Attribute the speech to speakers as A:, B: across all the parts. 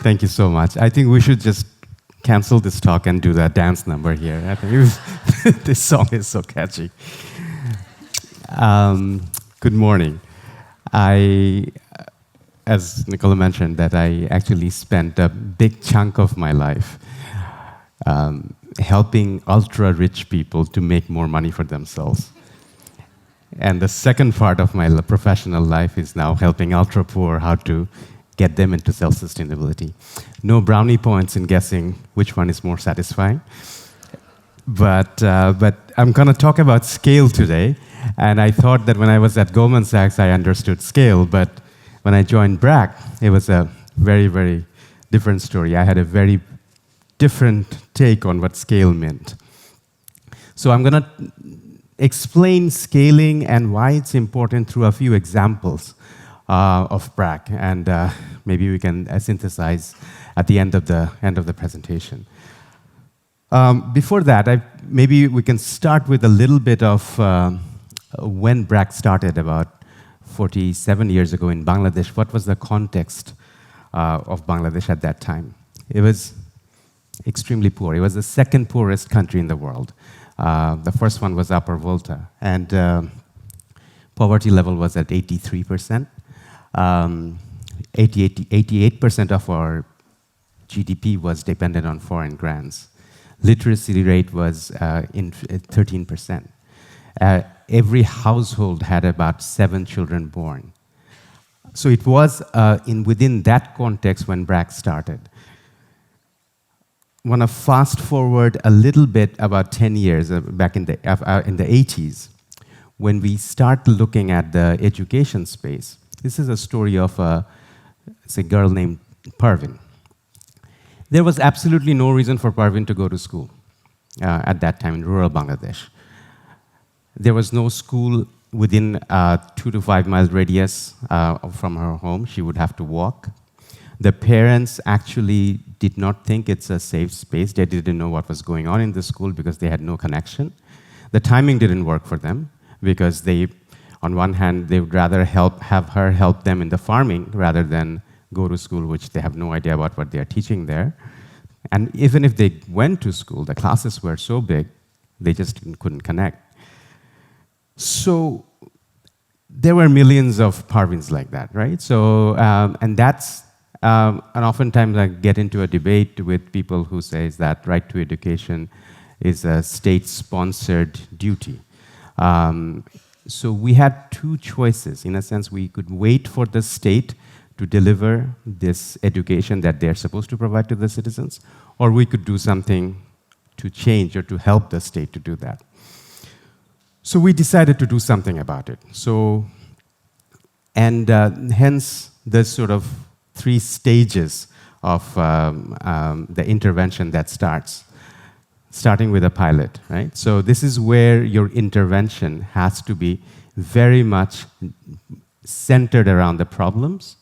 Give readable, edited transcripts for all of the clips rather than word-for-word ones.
A: Thank you so much. I think we should just cancel this talk and do that dance number here. I think this song is so catchy. Good morning. As Nicola mentioned, that I actually spent a big chunk of my life helping ultra-rich people to make more money for themselves. And the second part of my professional life is now helping ultra-poor how to get them into self-sustainability. No brownie points in guessing which one is more satisfying. But I'm going to talk about scale today. And I thought that when I was at Goldman Sachs, I understood scale. But when I joined BRAC, it was a very, very different story. I had a very different take on what scale meant. So I'm going to explain scaling and why it's important through a few examples of BRAC, and maybe we can synthesize at the end of the presentation. Before that, maybe we can start with a little bit of when BRAC started about 47 years ago in Bangladesh. What was the context of Bangladesh at that time? It was extremely poor. It was the second poorest country in the world. The first one was Upper Volta, and poverty level was at 83%. 88% of our GDP was dependent on foreign grants. Literacy rate was 13%. Every household had about 7 children born. So it was within that context when BRAC started. I want to fast forward a little bit about 10 years back in the 80s, when we start looking at the education space. This is a story of a girl named Parvin. There was absolutely no reason for Parvin to go to school at that time in rural Bangladesh. There was no school within a 2 to 5 mile radius from her home. She would have to walk. The parents actually did not think it's a safe space. They didn't know what was going on in the school because they had no connection. The timing didn't work for them because on one hand, they would rather have her help them in the farming rather than go to school, which they have no idea about what they are teaching there. And even if they went to school, the classes were so big, they just couldn't connect. So there were millions of Parvins like that, right? So, and oftentimes I get into a debate with people who says that right to education is a state-sponsored duty. So we had two choices. In a sense, we could wait for the state to deliver this education that they're supposed to provide to the citizens, or we could do something to change or to help the state to do that. So we decided to do something about it. Hence the sort of 3 stages of the intervention that starting with a pilot, right? So this is where your intervention has to be very much centered around the problems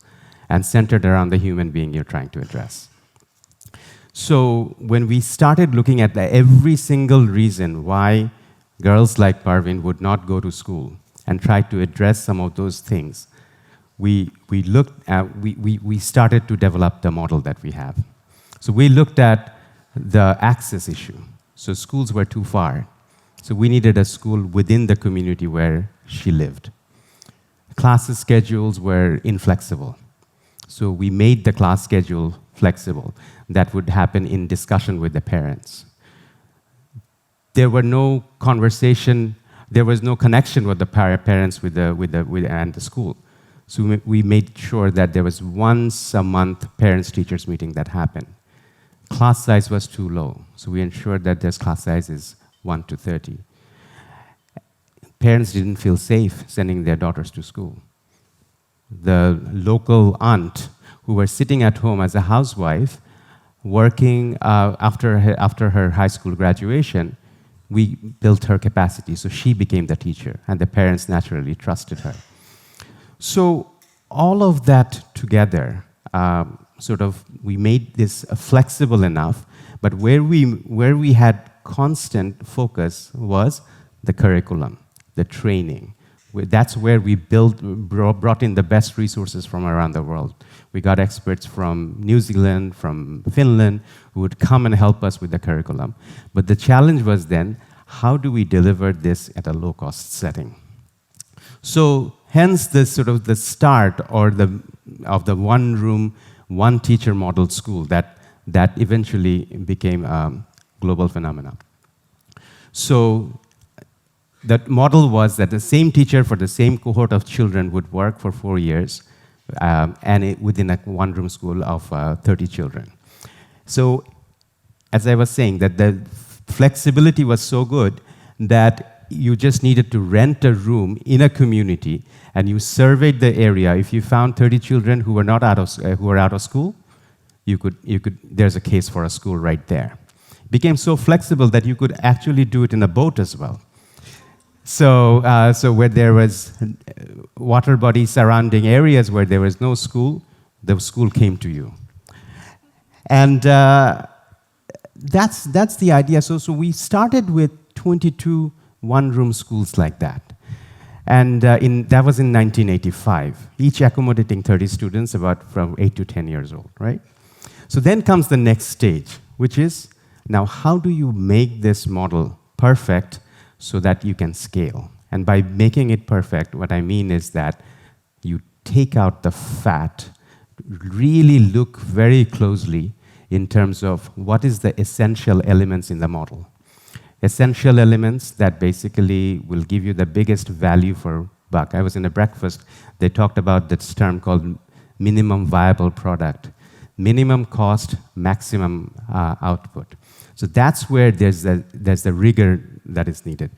A: and centered around the human being you're trying to address. So when we started looking at every single reason why girls like Parvin would not go to school and try to address some of those things, we started to develop the model that we have. So we looked at the access issue. So schools were too far. So we needed a school within the community where she lived. Classes schedules were inflexible. So we made the class schedule flexible. That would happen in discussion with the parents. There were no conversation, there was no connection with the parents and the school. So we made sure that there was once a month parents-teachers meeting that happened. Class size was too low, so we ensured that this class size is 1 to 30. Parents didn't feel safe sending their daughters to school. The local aunt who was sitting at home as a housewife, working after her high school graduation, we built her capacity, so she became the teacher, and the parents naturally trusted her. So all of that together, we made this flexible enough, but where we had constant focus was the curriculum, the training, That's where we brought in the best resources from around the world. We got experts from New Zealand, from Finland, who would come and help us with the curriculum. But the challenge was then, how do we deliver this at a low-cost setting? So hence the sort of the start of the one-room, one-teacher model school that eventually became a global phenomenon. So that model was that the same teacher for the same cohort of children would work for 4 years, within a one-room school of 30 children. So, as I was saying, that the flexibility was so good that you just needed to rent a room in a community, and you surveyed the area. If you found 30 children who were out of school, there's a case for a school right there. It became so flexible that you could actually do it in a boat as well. So where there was water bodies surrounding areas where there was no school, the school came to you. And that's the idea. So we started with 22 one-room schools like that. And that was in 1985, each accommodating 30 students about from 8 to 10 years old, right? So then comes the next stage, which is, now how do you make this model perfect so that you can scale? And by making it perfect, what I mean is that you take out the fat, really look very closely in terms of what is the essential elements in the model. Essential elements that basically will give you the biggest value for buck. I was in a breakfast, they talked about this term called minimum viable product. Minimum cost, maximum output. So that's where there's the rigor that is needed.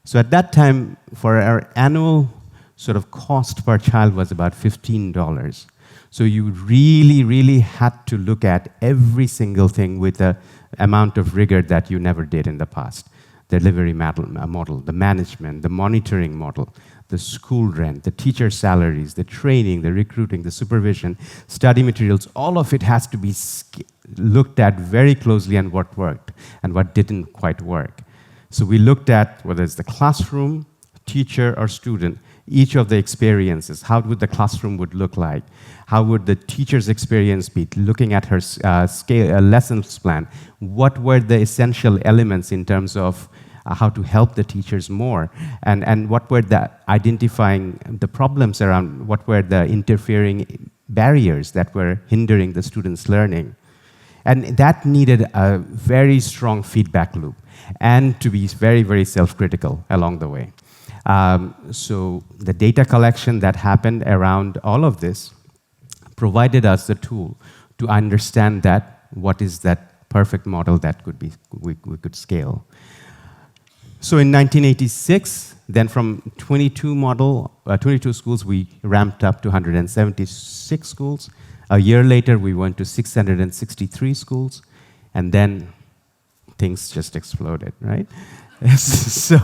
A: So at that time, for our annual sort of cost per child was about $15. So you really, really had to look at every single thing with the amount of rigor that you never did in the past. The delivery model, the management, the monitoring model, the school rent, the teacher salaries, the training, the recruiting, the supervision, study materials, all of it has to be looked at very closely and what worked and what didn't quite work. So we looked at whether it's the classroom, teacher, or student, each of the experiences. How would the classroom would look like? How would the teacher's experience be? Looking at her lessons plan, what were the essential elements in terms of how to help the teachers more, and what were the identifying the problems around, what were the interfering barriers that were hindering the students' learning. And that needed a very strong feedback loop and to be very, very self-critical along the way. So the data collection that happened around all of this provided us the tool to understand that what is that perfect model that we could scale. So in 1986, then from 22 schools, we ramped up to 176 schools. A year later, we went to 663 schools, and then things just exploded, right? So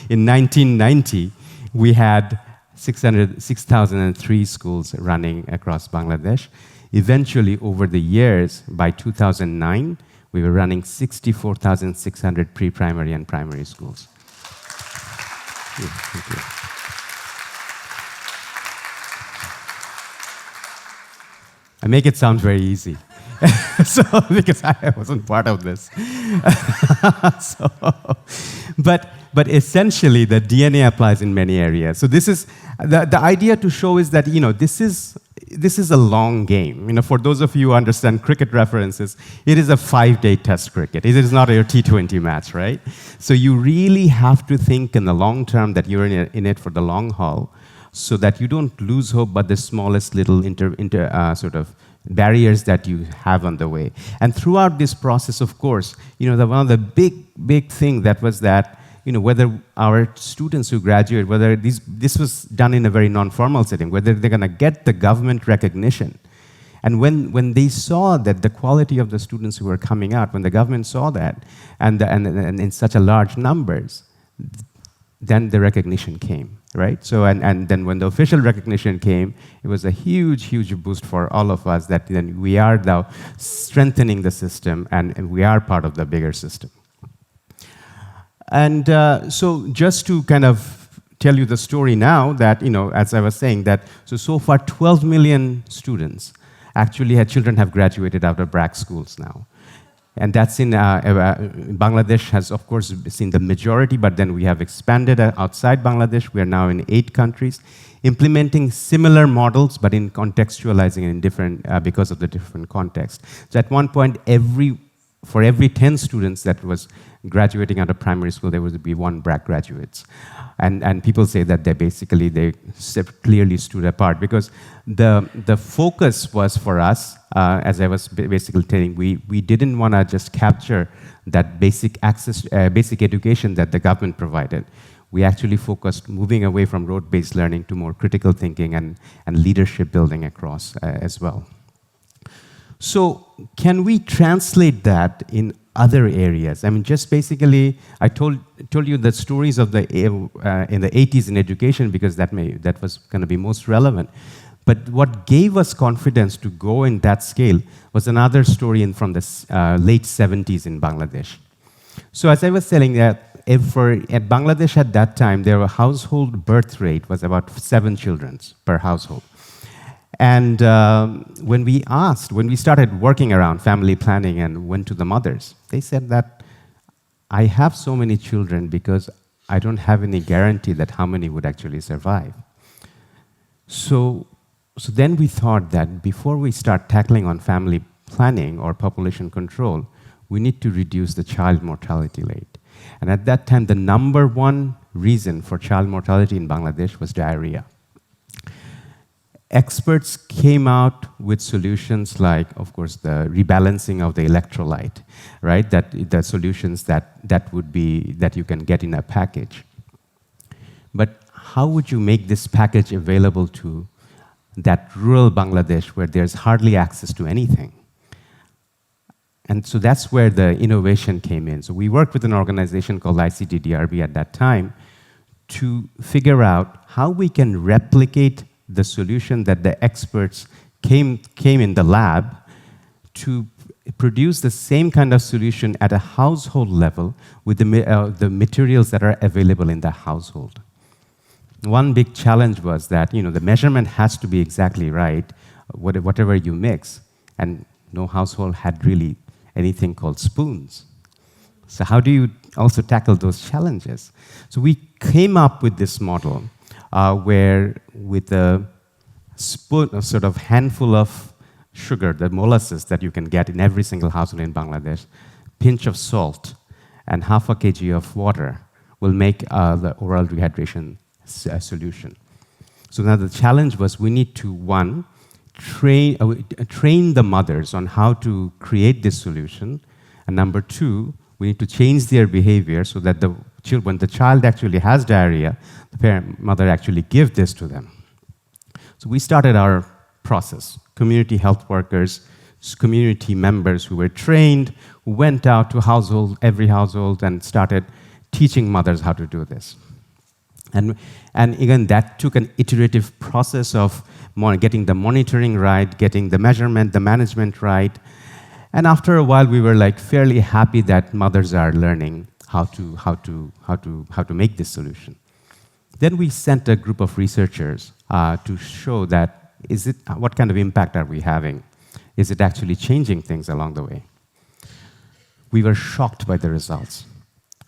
A: in 1990, we had 6,003 schools running across Bangladesh. Eventually, over the years, by 2009, we were running 64,600 pre-primary and primary schools. Thank you. I make it sound very easy. Because I wasn't part of this. But essentially, the DNA applies in many areas. So this is the idea to show is that this is a long game. For those of you who understand cricket references, it is a 5-day test cricket. It is not a T20 match, right? So you really have to think in the long term that you're in it for the long haul, so that you don't lose hope but the smallest little sort of barriers that you have on the way. And throughout this process, of course, one of the big thing that was that, whether our students who graduate, whether this was done in a very non-formal setting, whether they're going to get the government recognition. And when they saw that the quality of the students who were coming out, when the government saw that, and in such a large numbers, then the recognition came. Right? So, and then when the official recognition came, it was a huge, huge boost for all of us that then we are now strengthening the system and we are part of the bigger system. And so just to kind of tell you the story now that, as I was saying, that so far 12 million students actually children have graduated out of BRAC schools now. And that's in Bangladesh has, of course, seen the majority, but then we have expanded outside Bangladesh. We are now in 8 countries, implementing similar models, but in contextualizing in different, because of the different context. So at one point, for every 10 students that was graduating out of primary school, there would be 1 BRAC graduates. And people say that they clearly stood apart because the focus was for us, as I was basically telling, we didn't want to just capture that basic education that the government provided. We actually focused moving away from rote-based learning to more critical thinking and leadership building across as well. So can we translate that in other areas? I mean, just basically, I told you the stories of in the 80s in education because that was going to be most relevant. But what gave us confidence to go in that scale was another story from the late 70s in Bangladesh. So as I was telling that, at Bangladesh at that time, their household birth rate was about 7 children per household. And when we started working around family planning and went to the mothers, they said that I have so many children because I don't have any guarantee that how many would actually survive. So then we thought that before we start tackling on family planning or population control, we need to reduce the child mortality rate. And at that time, the number 1 reason for child mortality in Bangladesh was diarrhea. Experts came out with solutions like, of course, the rebalancing of the electrolyte, right? That the solutions that you can get in a package. But how would you make this package available to that rural Bangladesh where there's hardly access to anything? And so that's where the innovation came in. So we worked with an organization called ICTDRB at that time to figure out how we can replicate the solution that the experts came in the lab to produce the same kind of solution at a household level with the materials that are available in the household. One big challenge was that the measurement has to be exactly right, whatever you mix, and no household had really anything called spoons. So how do you also tackle those challenges? So we came up with this model where with a spoon, a sort of handful of sugar, the molasses that you can get in every single household in Bangladesh, pinch of salt, and half a kg of water will make the oral rehydration solution. So now the challenge was we need to, one, train the mothers on how to create this solution, and number 2, we need to change their behavior so that when the child actually has diarrhea, the mother actually give this to them. So we started our process. Community health workers, community members who were trained, who went out to every household and started teaching mothers how to do this. And again, that took an iterative process of getting the monitoring right, getting the measurement, the management right. And after a while, we were fairly happy that mothers are learning how to make this solution. Then we sent a group of researchers to show that what kind of impact are we having? Is it actually changing things along the way? We were shocked by the results.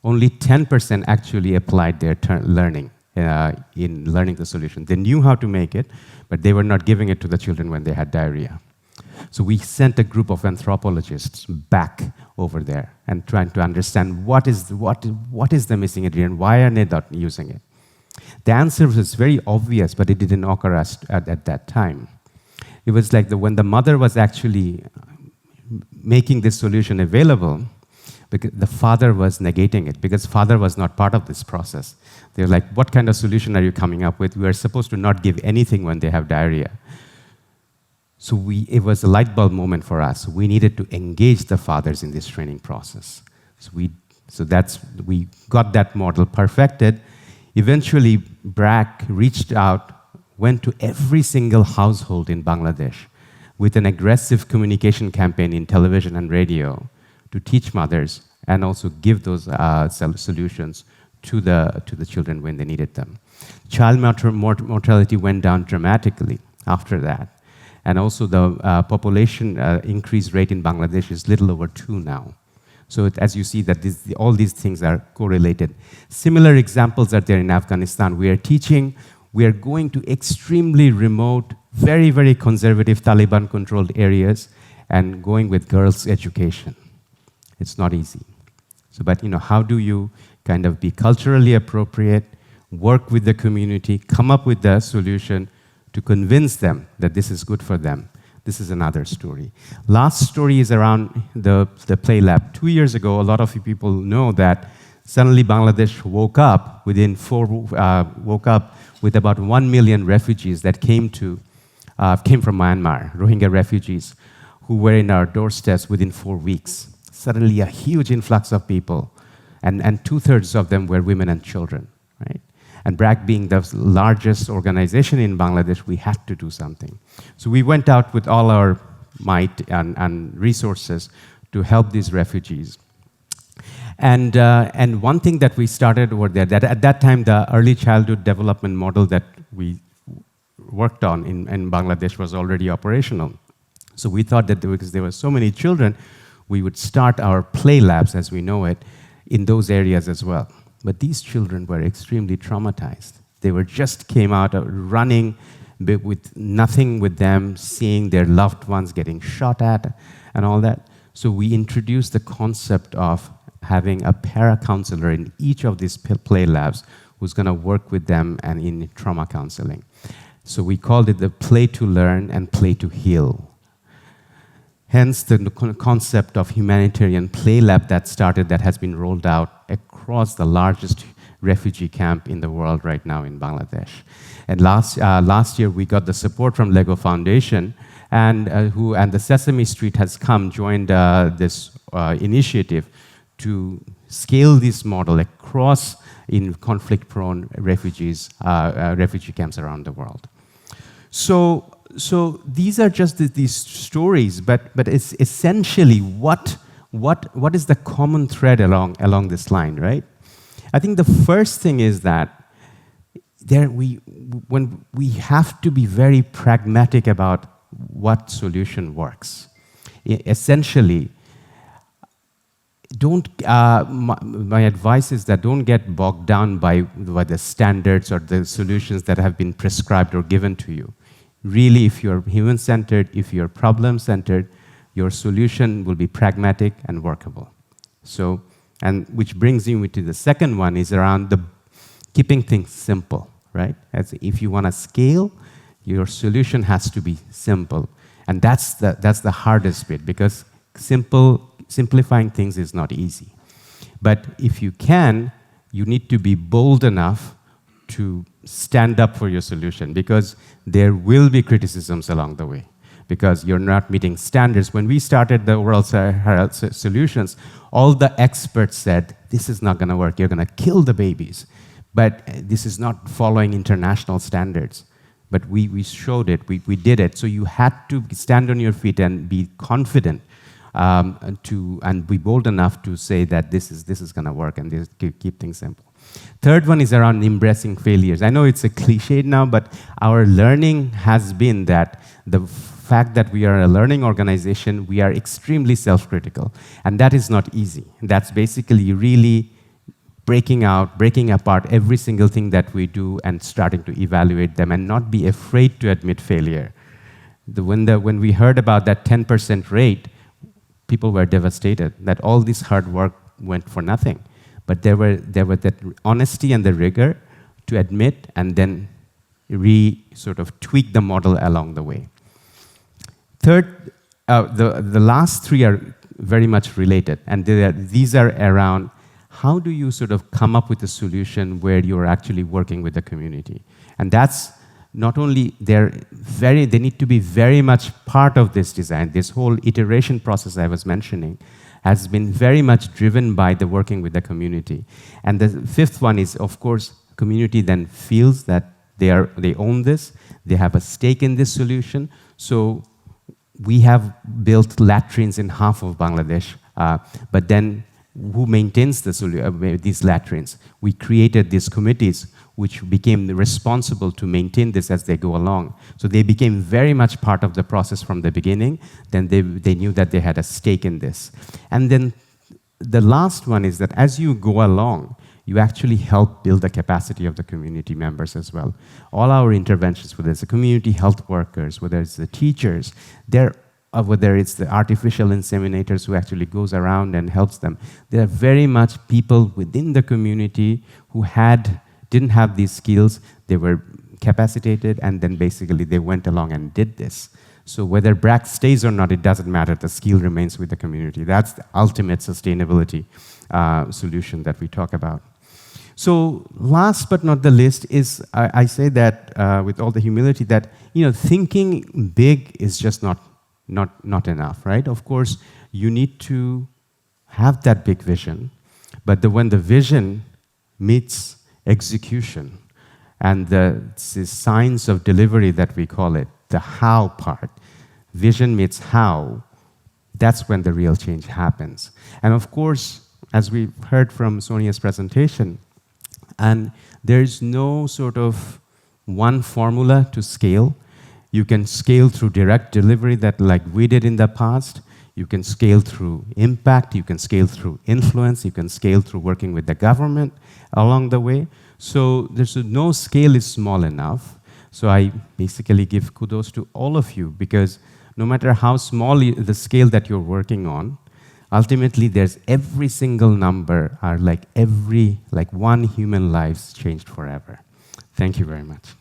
A: Only 10% actually applied their learning in learning the solution. They knew how to make it, but they were not giving it to the children when they had diarrhea. So we sent a group of anthropologists back over there and trying to understand what is the missing ingredient, why are they not using it? The answer was very obvious, but it didn't occur at that time. It was like when the mother was actually making this solution available, because the father was negating it, because father was not part of this process. They were like, what kind of solution are you coming up with? We are supposed to not give anything when they have diarrhea. So it was a light bulb moment for us. We needed to engage the fathers in this training process. So we got that model perfected. Eventually, BRAC reached out, went to every single household in Bangladesh with an aggressive communication campaign in television and radio to teach mothers and also give those solutions to the children when they needed them. Child mortality went down dramatically after that. And also the population increase rate in Bangladesh is little over 2 now. So as you see that all these things are correlated. Similar examples are there in Afghanistan. We are going to extremely remote, very, very conservative Taliban-controlled areas and going with girls' education. It's not easy. So, but how do you kind of be culturally appropriate, work with the community, come up with the solution to convince them that this is good for them? This is another story. Last story is around the Play Lab. 2 years ago, a lot of people know that suddenly Bangladesh woke up with about 1 million refugees that came from Myanmar, Rohingya refugees, who were in our doorsteps within 4 weeks. Suddenly a huge influx of people, and 2/3 of them were women and children, right? And BRAC being the largest organization in Bangladesh, we had to do something. So we went out with all our might and resources to help these refugees. And one thing that we started over there, that at that time, the early childhood development model that we worked on in Bangladesh was already operational. So we thought that because there were so many children, we would start our play labs, as we know it, in those areas as well. But these children were extremely traumatized. They just came out running with nothing with them, seeing their loved ones getting shot at and all that. So we introduced the concept of having a para-counselor in each of these play labs who's going to work with them and in trauma counseling. So we called it the play to learn and play to heal. Hence the concept of Humanitarian Play Lab that has been rolled out across the largest refugee camp in the world right now in Bangladesh. And last year we got the support from Lego Foundation, and the Sesame Street has joined this initiative to scale this model across in conflict-prone refugee camps around the world. So these are just these stories, but it's essentially what is the common thread along this line, right? I think the first thing is that when we have to be very pragmatic about what solution works. Essentially, my advice is that don't get bogged down by the standards or the solutions that have been prescribed or given to you. Really, if you're human-centered, if you're problem-centered, your solution will be pragmatic and workable. So, and which brings me to the second one is around keeping things simple, right? As if you want to scale, your solution has to be simple. And that's the hardest bit, because simplifying things is not easy. But if you can, you need to be bold enough to stand up for your solution, because there will be criticisms along the way, because you're not meeting standards. When we started the World Health Solutions, all the experts said, this is not going to work, you're going to kill the babies. But this is not following international standards. But we showed it, we did it. So you had to stand on your feet and be confident and be bold enough to say that this is going to work and keep things simple. Third one is around embracing failures. I know it's a cliche now, but our learning has been that the fact that we are a learning organization, we are extremely self-critical. And that is not easy. That's basically really breaking apart every single thing that we do and starting to evaluate them and not be afraid to admit failure. When we heard about that 10% rate, people were devastated that all this hard work went for nothing. But there were that honesty and the rigor to admit and then sort of tweak the model along the way. Third, the last three are very much related, and these are around how do you sort of come up with a solution where you're actually working with the community. And that's not only they need to be very much part of this design. This whole iteration process I was mentioning has been very much driven by the working with the community. And the fifth one is, of course, community then feels that they own this, they have a stake in this solution. So we have built latrines in half of Bangladesh, but then who maintains these latrines. We created these committees which became responsible to maintain this as they go along. So they became very much part of the process from the beginning. Then they knew that they had a stake in this. And then the last one is that as you go along, you actually help build the capacity of the community members as well. All our interventions, whether it's the community health workers, whether it's the teachers, whether it's the artificial inseminators who actually goes around and helps them, they're very much people within the community who didn't have these skills. They were capacitated, and then basically they went along and did this. So whether BRAC stays or not, it doesn't matter. The skill remains with the community. That's the ultimate sustainability solution that we talk about. So last but not the least is, I say that with all the humility that, thinking big is just not enough, right? Of course, you need to have that big vision, but when the vision meets execution and the science of delivery that we call it, the how part, vision meets how, that's when the real change happens. And of course, as we heard from Sonia's presentation, and there's no sort of one formula to scale. You can scale through direct delivery that like we did in the past. You can scale through impact. You can scale through influence. You can scale through working with the government along the way. So there's no scale is small enough. So I basically give kudos to all of you, because no matter how small the scale that you're working on, ultimately there's every single number are like one human lives changed forever. Thank you very much.